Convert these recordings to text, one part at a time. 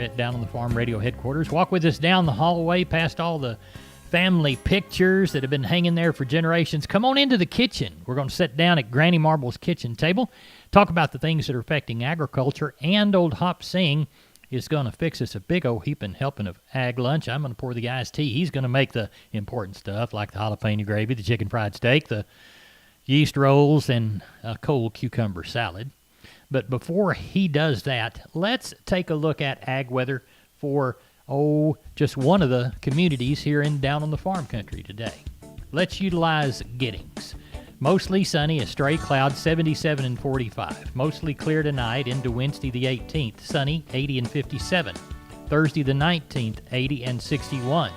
at Down on the Farm Radio headquarters. Walk with us down the hallway past all the family pictures that have been hanging there for generations. Come on into the kitchen. We're going to sit down at Granny Marble's kitchen table, talk about the things that are affecting agriculture, and old Hop Sing is going to fix us a big old heaping helping of ag lunch. I'm going to pour the guy's tea. He's going to make the important stuff like the jalapeno gravy, the chicken fried steak, the yeast rolls, and a cold cucumber salad. But before he does that, let's take a look at ag weather for, just one of the communities here in Down on the Farm Country today. Let's utilize Giddings. Mostly sunny, a stray cloud, 77 and 45. Mostly clear tonight into Wednesday the 18th, sunny, 80 and 57. Thursday the 19th, 80 and 61.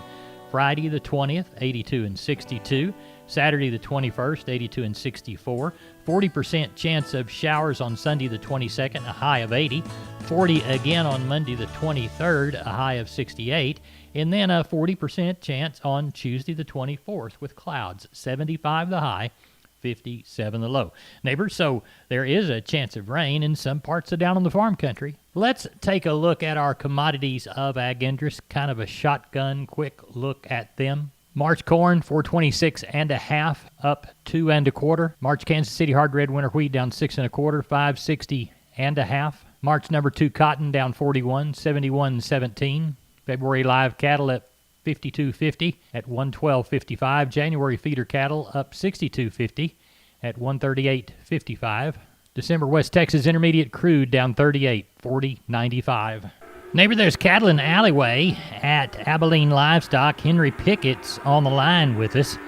Friday the 20th, 82 and 62. Saturday the 21st, 82 and 64. 40% chance of showers on Sunday the 22nd, a high of 80. 40 again on Monday the 23rd, a high of 68. And then a 40% chance on Tuesday the 24th with clouds, 75 the high, 57 the low. Neighbors, so there is a chance of rain in some parts of Down on the Farm Country. Let's take a look at our commodities of ag interest, kind of a shotgun quick look at them. March corn, 426 and a half, up 2 1/4. March Kansas City hard red winter wheat down 6 1/4, 560 and a half. March number 2 cotton down 41, 71.17. February live cattle at 52.50 at 112.55. January feeder cattle up 62.50 at 138.55. December West Texas intermediate crude down 38, 40.95. Neighbor, there's cattle in the alleyway at Abilene Livestock. Henry Pickett's on the line with us.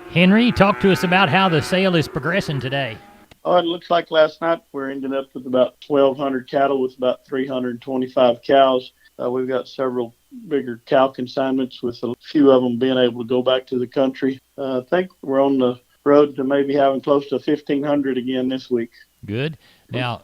Henry, talk to us about how the sale is progressing today. Oh, it looks like last night we're ending up with about 1,200 cattle with about 325 cows. We've got several bigger cow consignments with a few of them being able to go back to the country. I think we're on the road to maybe having close to 1,500 again this week. Good. Now,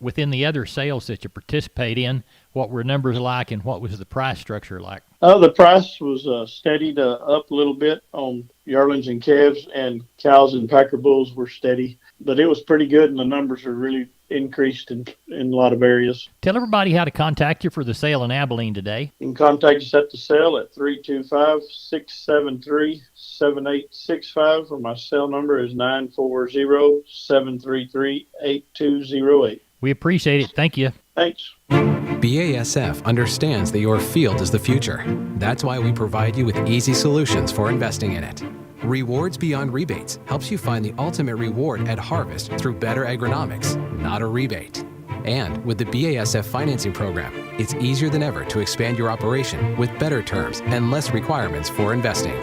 within the other sales that you participate in, what were numbers like and what was the price structure like? The price was steady to up a little bit on yearlings and calves, and cows and packer bulls were steady. But it was pretty good, and the numbers are really increased in a lot of areas. Tell everybody how to contact you for the sale in Abilene today. You can contact us at the sale at 325-673-7865, or my cell number is 940-733-8208. We appreciate it. Thank you. Thanks. BASF understands that your field is the future. That's why we provide you with easy solutions for investing in it. Rewards Beyond Rebates helps you find the ultimate reward at harvest through better agronomics, not a rebate. And with the BASF financing program, it's easier than ever to expand your operation with better terms and less requirements for investing.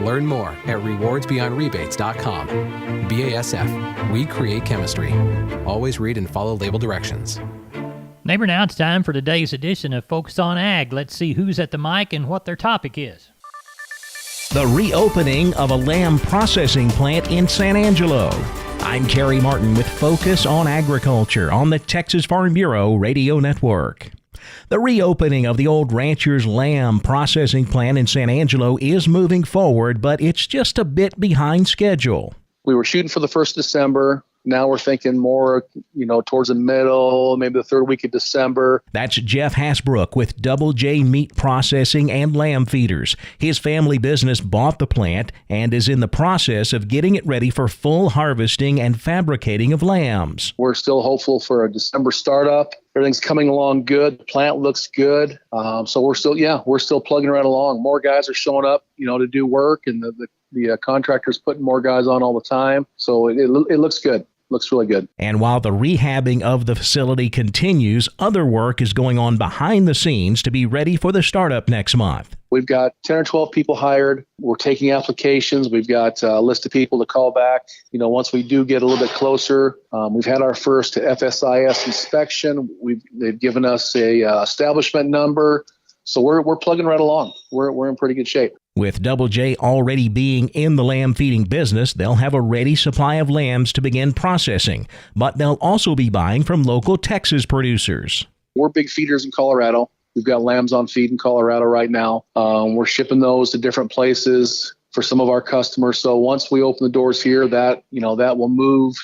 Learn more at rewardsbeyondrebates.com. BASF, we create chemistry. Always read and follow label directions. Neighbor, now it's time for today's edition of Focus on Ag. Let's see who's at the mic and what their topic is. The reopening of a lamb processing plant in San Angelo. I'm Kerry Martin with Focus on Agriculture on the Texas Farm Bureau Radio Network. The reopening of the old Rancher's Lamb processing plant in San Angelo is moving forward, but it's just a bit behind schedule. We were shooting for the 1st December. Now we're thinking more, towards the middle, maybe the 3rd week of December. That's Jeff Hasbrook with Double J Meat Processing and Lamb Feeders. His family business bought the plant and is in the process of getting it ready for full harvesting and fabricating of lambs. We're still hopeful for a December startup. Everything's coming along good. The plant looks good. So we're still plugging right along. More guys are showing up, to do work, and the contractor's putting more guys on all the time. So it looks good. Looks really good. And while the rehabbing of the facility continues, other work is going on behind the scenes to be ready for the startup next month. We've got 10 or 12 people hired. We're taking applications. We've got a list of people to call back. Once we do get a little bit closer, we've had our first FSIS inspection. They've given us a establishment number. So we're plugging right along. We're in pretty good shape. With Double J already being in the lamb feeding business, they'll have a ready supply of lambs to begin processing, but they'll also be buying from local Texas producers. We're big feeders in Colorado. We've got lambs on feed in Colorado right now. We're shipping those to different places for some of our customers. So once we open the doors here, that will move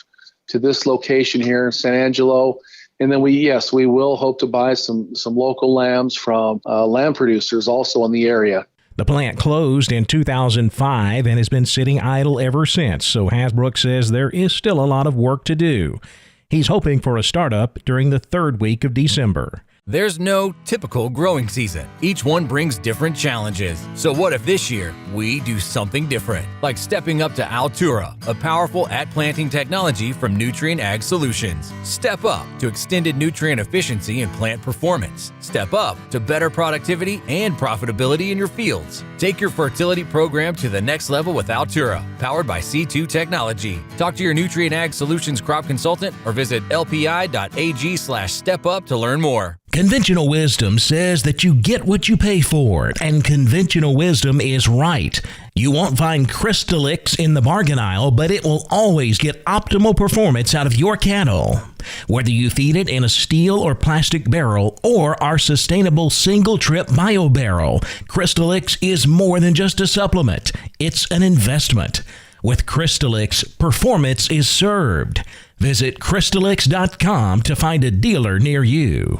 to this location here in San Angelo. And then we will hope to buy some local lambs from lamb producers also in the area. The plant closed in 2005 and has been sitting idle ever since, so Hasbrook says there is still a lot of work to do. He's hoping for a startup during the third week of December. There's no typical growing season. Each one brings different challenges. So what if this year we do something different? Like stepping up to Altura, a powerful at-planting technology from Nutrient Ag Solutions. Step up to extended nutrient efficiency and plant performance. Step up to better productivity and profitability in your fields. Take your fertility program to the next level with Altura, powered by C2 technology. Talk to your Nutrient Ag Solutions crop consultant or visit lpi.ag/stepup to learn more. Conventional wisdom says that you get what you pay for, and conventional wisdom is right. You won't find Crystalix in the bargain aisle, but it will always get optimal performance out of your cattle. Whether you feed it in a steel or plastic barrel or our sustainable single-trip bio barrel, Crystalix is more than just a supplement. It's an investment. With Crystalix, performance is served. Visit Crystalix.com to find a dealer near you.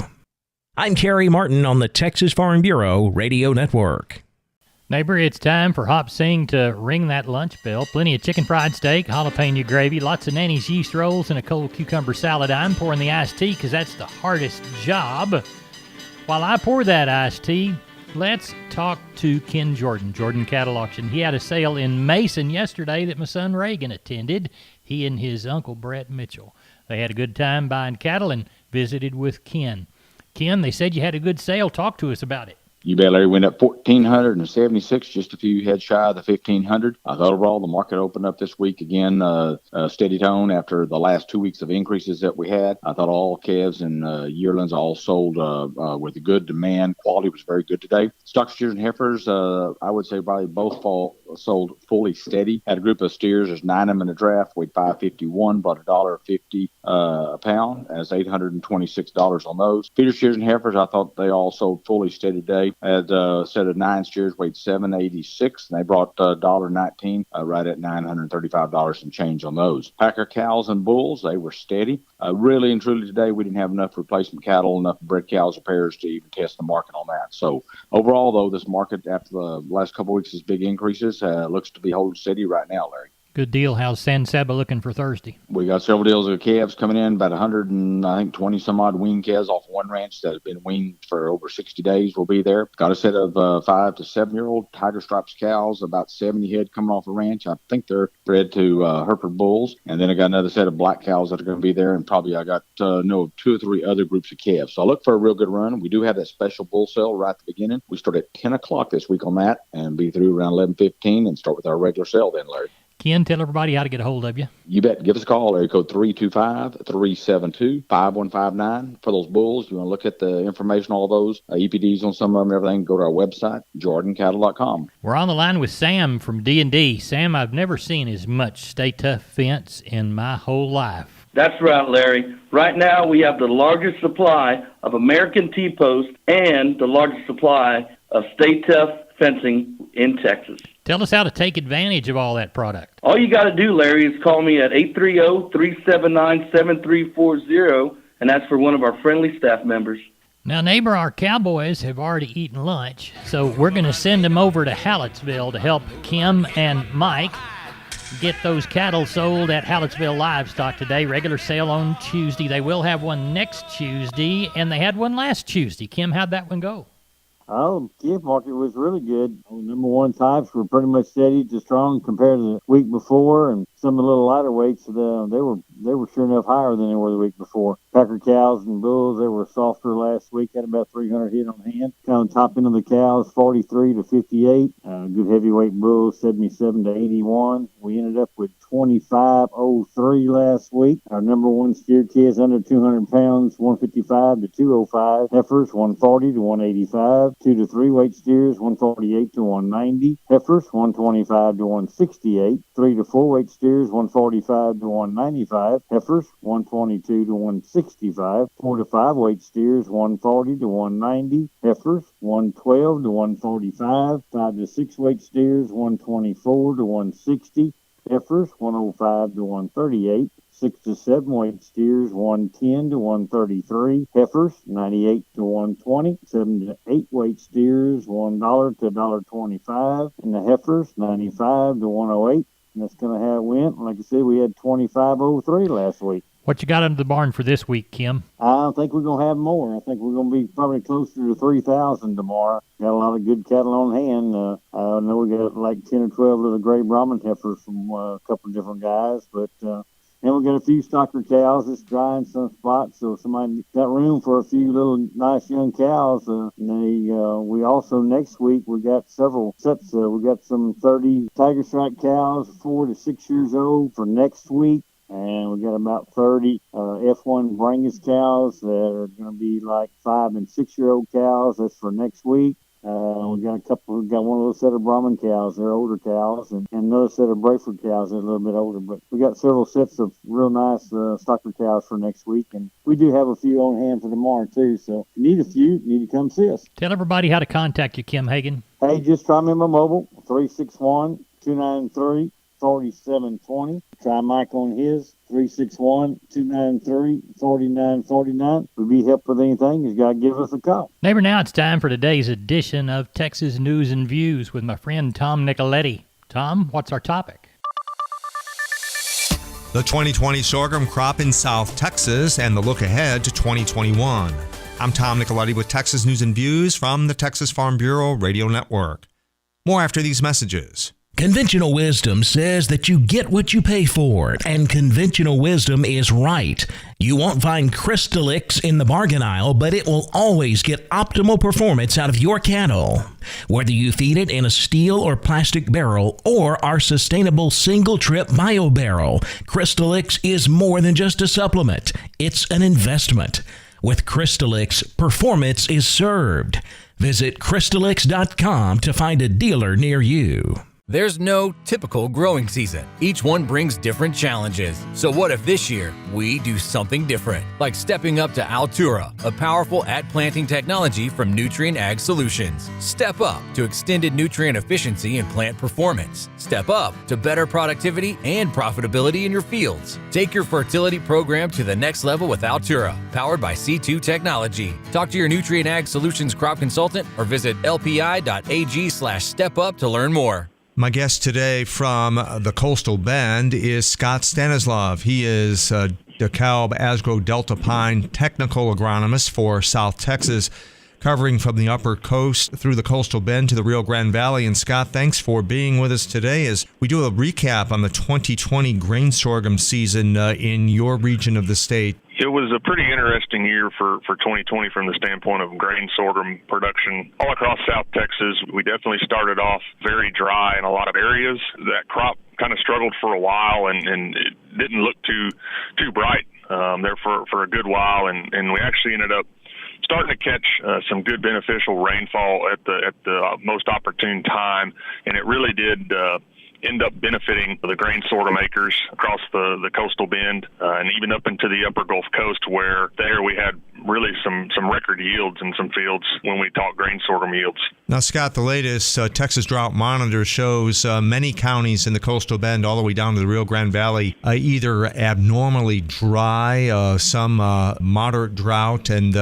I'm Kerry Martin on the Texas Farm Bureau Radio Network. Neighbor, it's time for Hop Sing to ring that lunch bell. Plenty of chicken fried steak, jalapeno gravy, lots of Nanny's yeast rolls, and a cold cucumber salad. I'm pouring the iced tea because that's the hardest job. While I pour that iced tea, let's talk to Ken Jordan, Jordan Cattle Auction. He had a sale in Mason yesterday that my son Reagan attended, he and his uncle Brett Mitchell. They had a good time buying cattle and visited with Ken. Ken, they said you had a good sale. Talk to us about it. You bet, Larry. Went up 1,476, just a few head shy of the 1,500. I thought overall the market opened up this week again, steady tone after the last 2 weeks of increases that we had. I thought all calves and yearlings all sold with good demand. Quality was very good today. Stock steers and heifers, I would say probably both sold fully steady. Had a group of steers. There's 9 of them in the draft. Weighed 551, bought $1.50 a pound. As $826 on those. Feeder steers and heifers, I thought they all sold fully steady today. Had a set of 9 steers weighed 786, and they brought $1.19, right at $935 and change on those. Packer cows and bulls, they were steady. Really and truly today, we didn't have enough replacement cattle, enough bred cows or pairs to even test the market on that. So overall, though, this market after the last couple of weeks' big increases looks to be holding steady right now, Larry. Good deal. How's San Saba looking for Thursday? We got several deals of calves coming in, about 120 some odd weaned calves off one ranch that have been weaned for over 60 days will be there. Got a set of 5 to 7 year old Tiger Stripes cows, about 70 head coming off a ranch. I think they're bred to Hereford bulls. And then I got another set of black cows that are going to be there. And probably I got 2 or 3 other groups of calves. So I look for a real good run. We do have that special bull sale right at the beginning. We start at 10 o'clock this week on that and be through around 11:15 and start with our regular sale then, Larry. Ken, tell everybody how to get a hold of you. You bet. Give us a call, area code 325-372-5159 for those bulls. You want to look at the information, all those EPDs on some of them and everything, go to our website, jordancattle.com. We're on the line with Sam from D&D. Sam, I've never seen as much Stay Tough fence in my whole life. That's right, Larry. Right now we have the largest supply of American T-post and the largest supply of Stay Tough fencing in Texas. Tell us how to take advantage of all that product. All you got to do, Larry, is call me at 830-379-7340, and that's for one of our friendly staff members. Now, neighbor, our cowboys have already eaten lunch, so we're going to send them over to Hallettsville to help Kim and Mike get those cattle sold at Hallettsville Livestock today. Regular sale on Tuesday. They will have one next Tuesday, and they had one last Tuesday. Kim, how'd that one go? Oh, the calf market was really good. Number one types were pretty much steady to strong compared to the week before, and some of the little lighter weights, they were sure enough higher than they were the week before. Packer cows and bulls, they were softer last week, had about 300 head on hand. Kind of top end of the cows, 43 to 58. Good heavyweight bulls, 77 to 81. We ended up with 25.03 last week. Our number one steer calves under 200 pounds, 155 to 205. Heifers, 140 to 185. 2 to 3 weight steers, 148 to 190. Heifers, 125 to 168. 3 to 4 weight steers, 145 to 195. Heifers, 122 to 165. 4 to 5 weight steers, 140 to 190. Heifers, 112 to 145. 5 to 6 weight steers, 124 to 160. Heifers, 105 to 138. 6 to 7 weight steers, 110 to 133. Heifers, 98 to 120. 7 to 8 weight steers, $1 to $1.25. And the heifers, 95 to 108. And that's kind of how it went. Like I said, we had 2503 last week. What you got under the barn for this week, Kim? I think we're going to have more. I think we're going to be probably closer to 3,000 tomorrow. Got a lot of good cattle on hand. I know we got like 10 or 12 little gray Brahman heifers from a couple of different guys. But then we got a few stocker cows that's dry in some spots. So somebody got room for a few little nice young cows. We also next week, we got several sets. We got some 30 Tiger Strike cows, 4 to 6 years old for next week. And we got about 30 F1 Brangus cows that are going to be like 5 and 6 year old cows. That's for next week. We got one little set of Brahman cows. They're older cows, and another set of Brayford cows. They're a little bit older. But we got several sets of real nice stocker cows for next week, and we do have a few on hand for tomorrow too. So if you need a few, you need to come see us. Tell everybody how to contact you, Kim Hagan. Hey, just try me on my mobile, 361-293. 4720. Try Mike on his, 361-293-4949. We'll be helped with anything. He's got to give us a call. Neighbor, now it's time for today's edition of Texas News and Views with my friend Tom Nicoletti. Tom, what's our topic? The 2020 sorghum crop in South Texas and the look ahead to 2021. I'm Tom Nicoletti with Texas News and Views from the Texas Farm Bureau Radio Network. More after these messages. Conventional wisdom says that you get what you pay for, and conventional wisdom is right. You won't find Crystalix in the bargain aisle, but it will always get optimal performance out of your cattle. Whether you feed it in a steel or plastic barrel or our sustainable single-trip bio barrel, Crystalix is more than just a supplement. It's an investment. With Crystalix, performance is served. Visit Crystalix.com to find a dealer near you. There's no typical growing season. Each one brings different challenges. So what if this year we do something different? Like stepping up to Altura, a powerful at-planting technology from Nutrien Ag Solutions. Step up to extended nutrient efficiency and plant performance. Step up to better productivity and profitability in your fields. Take your fertility program to the next level with Altura, powered by C2 technology. Talk to your Nutrien Ag Solutions crop consultant or visit lpi.ag/stepup to learn more. My guest today from the Coastal Bend is Scott Stanislav. He is DeKalb Asgrow Delta Pine technical agronomist for South Texas, covering from the Upper Coast through the Coastal Bend to the Rio Grande Valley. And Scott, thanks for being with us today as we do a recap on the 2020 grain sorghum season in your region of the state. It was a pretty interesting year for 2020 from the standpoint of grain sorghum production all across South Texas. We definitely started off very dry in a lot of areas. That crop kind of struggled for a while and it didn't look too bright there for a good while. And we actually ended up starting to catch some good beneficial rainfall at the most opportune time. And it really did end up benefiting the grain sorghum acres across the coastal bend and even up into the upper Gulf Coast, where there we had really some record yields in some fields when we talk grain sorghum yields. Now, Scott, the latest Texas Drought Monitor shows many counties in the coastal bend all the way down to the Rio Grande Valley either abnormally dry, some moderate drought, and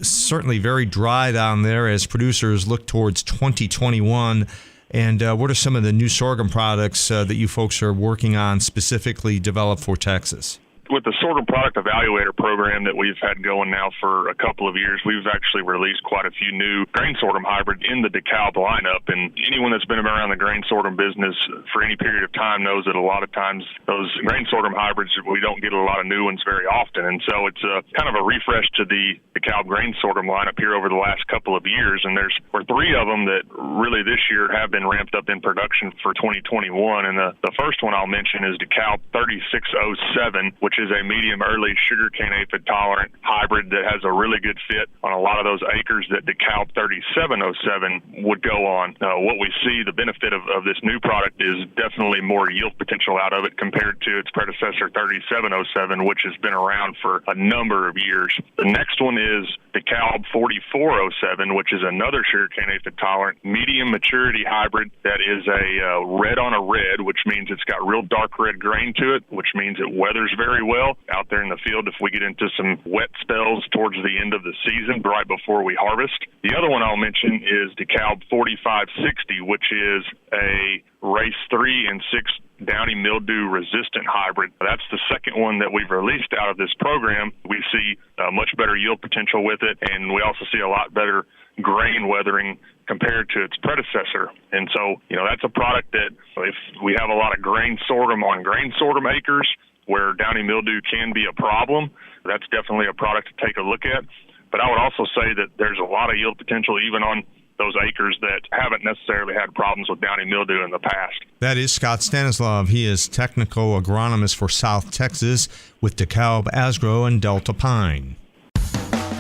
certainly very dry down there as producers look towards 2021. And what are some of the new sorghum products that you folks are working on specifically developed for Texas? With the sorghum product evaluator program that we've had going now for a couple of years, we've actually released quite a few new grain sorghum hybrids in the DeKalb lineup. And anyone that's been around the grain sorghum business for any period of time knows that a lot of times those grain sorghum hybrids, we don't get a lot of new ones very often. And so it's kind of a refresh to the DeKalb grain sorghum lineup here over the last couple of years. And there's three of them that really this year have been ramped up in production for 2021. And the first one I'll mention is DeKalb 3607, which is a medium early sugarcane aphid tolerant hybrid that has a really good fit on a lot of those acres that DeKalb 3707 would go on. What we see, the benefit of this new product is definitely more yield potential out of it compared to its predecessor 3707, which has been around for a number of years. The next one is DeKalb 4407, which is another sugarcane aphid tolerant medium maturity hybrid that is a red on a red, which means it's got real dark red grain to it, which means it weathers very very well out there in the field if we get into some wet spells towards the end of the season, right before we harvest. The other one I'll mention is DeKalb 4560, which is a race 3 and 6 downy mildew resistant hybrid. That's the second one that we've released out of this program. We see much better yield potential with it, and we also see a lot better grain weathering compared to its predecessor. And so, that's a product that if we have a lot of grain sorghum on grain sorghum acres where downy mildew can be a problem, that's definitely a product to take a look at. But I would also say that there's a lot of yield potential even on those acres that haven't necessarily had problems with downy mildew in the past. That is Scott Stanislav. He is technical agronomist for South Texas with DeKalb, Asgrow, and Delta Pine.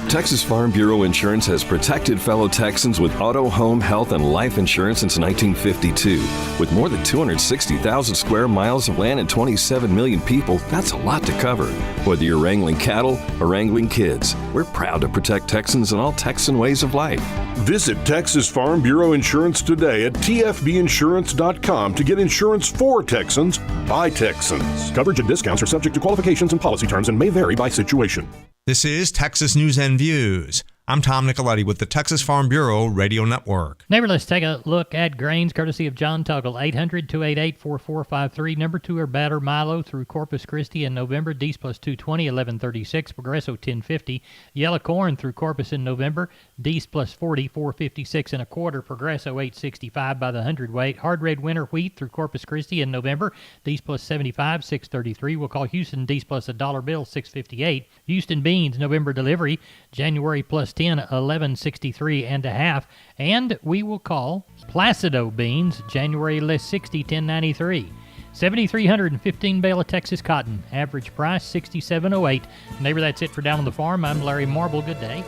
Texas Farm Bureau Insurance has protected fellow Texans with auto, home, health, and life insurance since 1952. With more than 260,000 square miles of land and 27 million people, that's a lot to cover. Whether you're wrangling cattle or wrangling kids, we're proud to protect Texans and all Texan ways of life. Visit Texas Farm Bureau Insurance today at tfbinsurance.com to get insurance for Texans by Texans. Coverage and discounts are subject to qualifications and policy terms and may vary by situation. This is Texas News and Views. I'm Tom Nicoletti with the Texas Farm Bureau Radio Network. Neighbor, let's take a look at grains courtesy of John Tuggle. 800-288-4453. Number 2 are batter Milo through Corpus Christi in November. Dees plus 220, 1136. Progresso 1050. Yellow corn through Corpus in November. Dees plus 40, 456 and a quarter. Progresso 865 by the hundredweight. Hard red winter wheat through Corpus Christi in November. Dees plus 75, 633. We'll call Houston Dees plus a dollar bill, 658. Houston beans November delivery. January plus 10, 1163 and a half. And we will call Placido beans January less 60, 1093. 7,315 bale of Texas cotton. Average price 67.08. Neighbor, that's it for Down on the Farm. I'm Larry Marble. Good day.